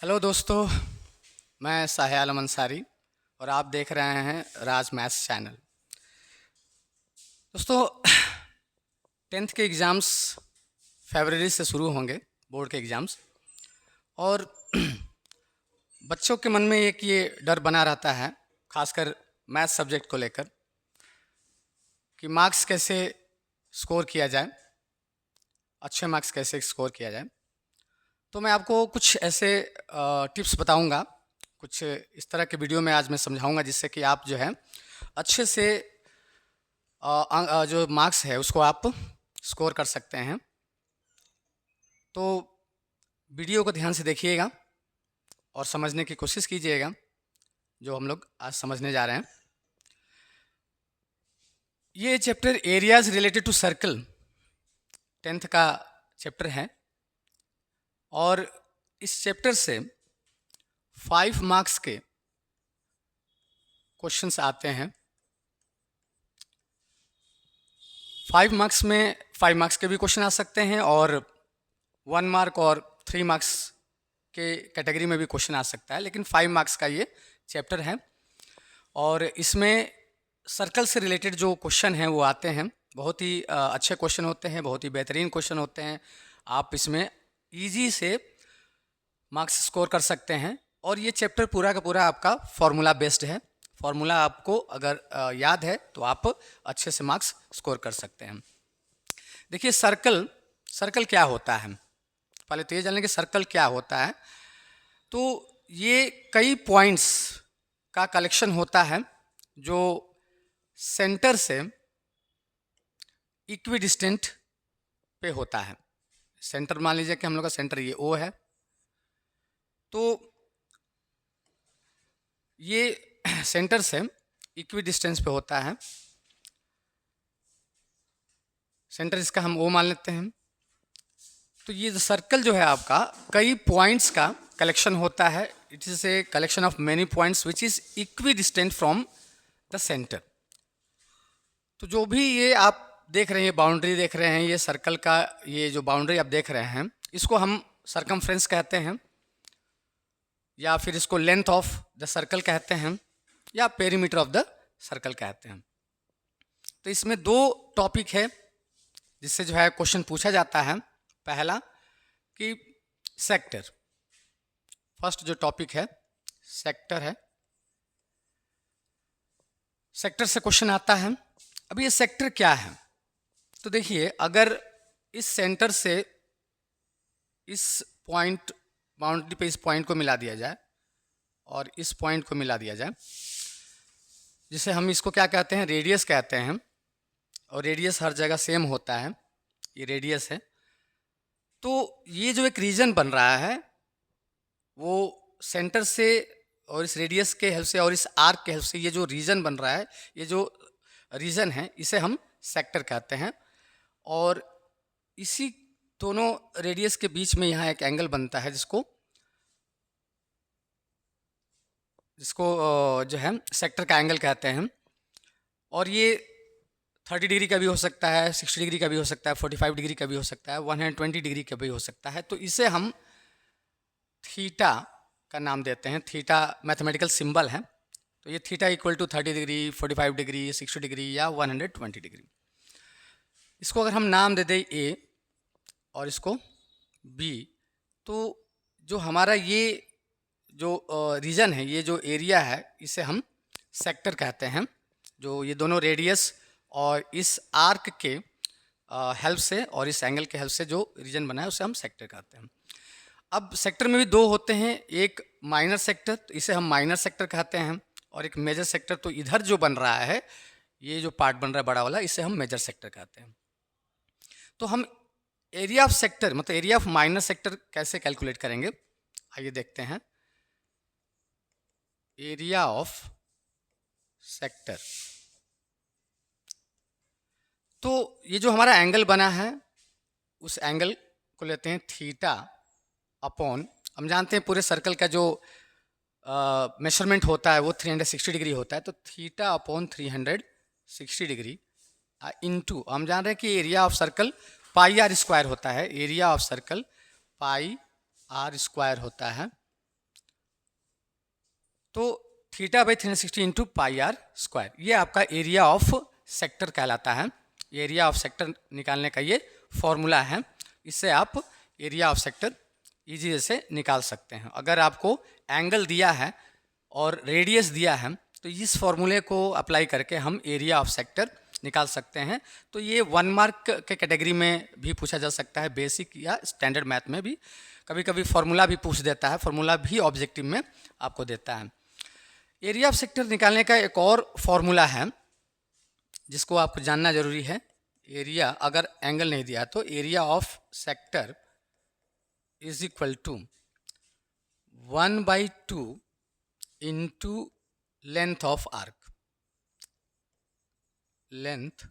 Hello दोस्तों, मैं साहिल आलम अंसारी और आप देख रहे हैं राज मैथ्स चैनल। दोस्तों, टेंथ के एग्ज़ाम्स फरवरी से शुरू होंगे, बोर्ड के एग्ज़ाम्स। और बच्चों के मन में एक ये डर बना रहता है, खासकर मैथ्स सब्जेक्ट को लेकर, कि मार्क्स कैसे स्कोर किया जाए, अच्छे मार्क्स कैसे स्कोर किया जाए। तो मैं आपको कुछ ऐसे टिप्स बताऊंगा, कुछ इस तरह के वीडियो में आज मैं समझाऊंगा, जिससे कि आप जो है अच्छे से जो मार्क्स है उसको आप स्कोर कर सकते हैं। तो वीडियो को ध्यान से देखिएगा और समझने की कोशिश कीजिएगा जो हम लोग आज समझने जा रहे हैं। ये chapter areas related to circle 10th का चैप्टर है और इस चैप्टर से 5 मार्क्स के क्वेश्चंस आते हैं। 5 मार्क्स में 5 मार्क्स के भी क्वेश्चन आ सकते हैं और 1 मार्क और 3 मार्क्स के कैटेगरी में भी क्वेश्चन आ सकता है, लेकिन 5 मार्क्स का ये चैप्टर है। और इसमें सर्कल से रिलेटेड जो क्वेश्चन हैं वो आते हैं। बहुत ही अच्छे क्वेश्चन होते हैं, बहुत ही बेहतरीन क्वेश्चन होते हैं। आप इसमें ईजी से मार्क्स स्कोर कर सकते हैं। और ये चैप्टर पूरा का पूरा आपका फॉर्मूला बेस्ड है। फॉर्मूला आपको अगर याद है तो आप अच्छे से मार्क्स स्कोर कर सकते हैं। देखिए, सर्कल सर्कल क्या होता है, पहले तो ये जान लें कि सर्कल क्या होता है। तो ये कई पॉइंट्स का कलेक्शन होता है जो सेंटर से इक्वी डिस्टेंट पे होता है। सेंटर मान लीजिए कि हम लोग का सेंटर ये ओ है, तो ये सेंटर से इक्वी डिस्टेंस पे होता है। सेंटर इसका हम ओ मान लेते हैं। तो ये जो सर्कल जो है आपका कई पॉइंट्स का कलेक्शन होता है। It is a collection of many points which is equi distant from the centre. तो जो भी ये आप देख रहे हैं, बाउंड्री देख रहे हैं, ये सर्कल का ये जो बाउंड्री आप देख रहे हैं, इसको हम सरकमफ्रेंस कहते हैं, या फिर इसको लेंथ ऑफ द सर्कल कहते हैं, या पेरीमीटर ऑफ द सर्कल कहते हैं। तो इसमें दो टॉपिक है जिससे जो है क्वेश्चन पूछा जाता है। पहला कि सेक्टर, फर्स्ट जो टॉपिक है सेक्टर है। सेक्टर से क्वेश्चन आता है। अब ये सेक्टर क्या है, तो देखिए, अगर इस सेंटर से इस पॉइंट बाउंड्री पे इस पॉइंट को मिला दिया जाए और इस पॉइंट को मिला दिया जाए, जिसे हम इसको क्या कहते हैं, रेडियस कहते हैं। और रेडियस हर जगह सेम होता है, ये रेडियस है। तो ये जो एक रीजन बन रहा है वो सेंटर से और इस रेडियस के हेल्प से और इस आर्क के हेल्प से ये जो रीजन बन रहा है, ये जो रीजन है, इसे हम सेक्टर कहते हैं। और इसी दोनों रेडियस के बीच में यहाँ एक एंगल बनता है जिसको जिसको जो है सेक्टर का एंगल कहते हैं। और ये 30 डिग्री का भी हो सकता है, 60 डिग्री का भी हो सकता है, 45 डिग्री का भी हो सकता है, 120 डिग्री का भी हो सकता है। तो इसे हम थीटा का नाम देते हैं। थीटा मैथमेटिकल सिंबल है। तो ये theta equal to 30 degree, 45 degree, 60 degree या 120 डिग्री। इसको अगर हम नाम दे दें ए और इसको बी, तो जो हमारा ये जो रीजन है, ये जो एरिया है, इसे हम सेक्टर कहते हैं। जो ये दोनों रेडियस और इस आर्क के हेल्प से और इस एंगल के हेल्प से जो रीजन बना है उसे हम सेक्टर कहते हैं। अब सेक्टर में भी दो होते हैं, एक माइनर सेक्टर, तो इसे हम माइनर सेक्टर कहते हैं, और एक मेजर सेक्टर। तो इधर जो बन रहा है, ये जो पार्ट बन रहा है बड़ा वाला, इसे हम मेजर सेक्टर कहते हैं। तो हम एरिया ऑफ सेक्टर मतलब एरिया ऑफ माइनर सेक्टर कैसे कैलकुलेट करेंगे, आइए देखते हैं। एरिया ऑफ सेक्टर, तो ये जो हमारा एंगल बना है उस एंगल को लेते हैं थीटा अपॉन, हम जानते हैं पूरे सर्कल का जो मेजरमेंट होता है वो 360 डिग्री होता है। तो थीटा अपॉन 360 डिग्री इनटू, हम जान रहे हैं कि area of circle pi r square होता है। Area of circle pi r square होता है। तो theta by 360 into pi r square, ये आपका एरिया ऑफ सेक्टर कहलाता है। एरिया ऑफ सेक्टर निकालने का ये फॉर्मूला है, इससे आप एरिया ऑफ सेक्टर ईजी से निकाल सकते हैं। अगर आपको एंगल दिया है और रेडियस दिया है तो इस फॉर्मूले को अप्लाई करके हम एरिया ऑफ सेक्टर निकाल सकते हैं। तो ये 1 मार्क के कैटेगरी में भी पूछा जा सकता है, बेसिक या स्टैंडर्ड मैथ में भी कभी कभी फॉर्मूला भी पूछ देता है, फॉर्मूला भी ऑब्जेक्टिव में आपको देता है। एरिया ऑफ सेक्टर निकालने का एक और फॉर्मूला है जिसको आपको जानना जरूरी है। एरिया अगर एंगल नहीं दिया तो area of sector is equal to 1/2 into length of arc, length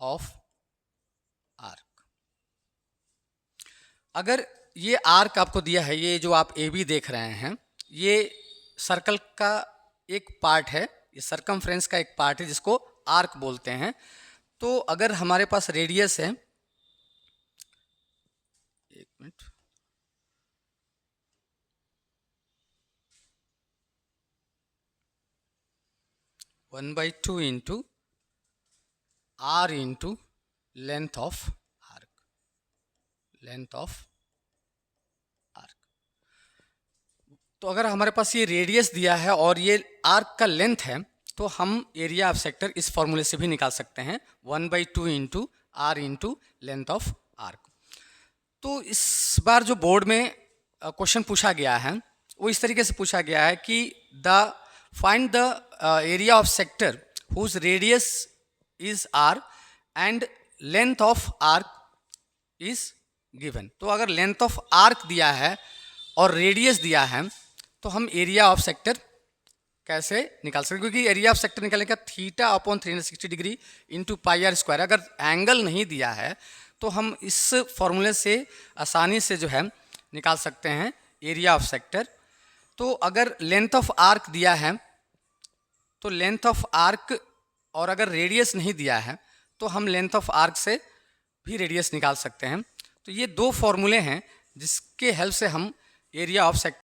of arc. अगर ये आर्क आपको दिया है, ये जो आप ए बी देख रहे हैं, ये सर्कल का एक पार्ट है, ये सर्कमफ्रेंस का एक पार्ट है जिसको आर्क बोलते हैं। तो अगर हमारे पास रेडियस है, एक minute, one by two into r into length of arc, length of arc. तो अगर हमारे पास ये रेडियस दिया है और ये आर्क का लेंथ है तो हम एरिया ऑफ सेक्टर इस फॉर्मूले से भी निकाल सकते हैं, 1/2 into r into length of arc. तो इस बार जो बोर्ड में क्वेश्चन पूछा गया है वो इस तरीके से पूछा गया है कि find the area of sector whose radius is r and length of arc is given. तो अगर लेंथ ऑफ आर्क दिया है और रेडियस दिया है तो हम एरिया ऑफ सेक्टर कैसे निकाल सकते हैं, क्योंकि एरिया ऑफ सेक्टर निकालने का theta upon 360 degree into pi r square. अगर एंगल नहीं दिया है तो हम इस फॉर्मूले से आसानी से जो है निकाल सकते हैं एरिया ऑफ सेक्टर। तो अगर लेंथ ऑफ आर्क दिया है तो लेंथ ऑफ आर्क, और अगर रेडियस नहीं दिया है तो हम लेंथ ऑफ आर्क से भी रेडियस निकाल सकते हैं। तो ये दो फॉर्मूले हैं जिसके हेल्प से हम एरिया ऑफ सेक्टर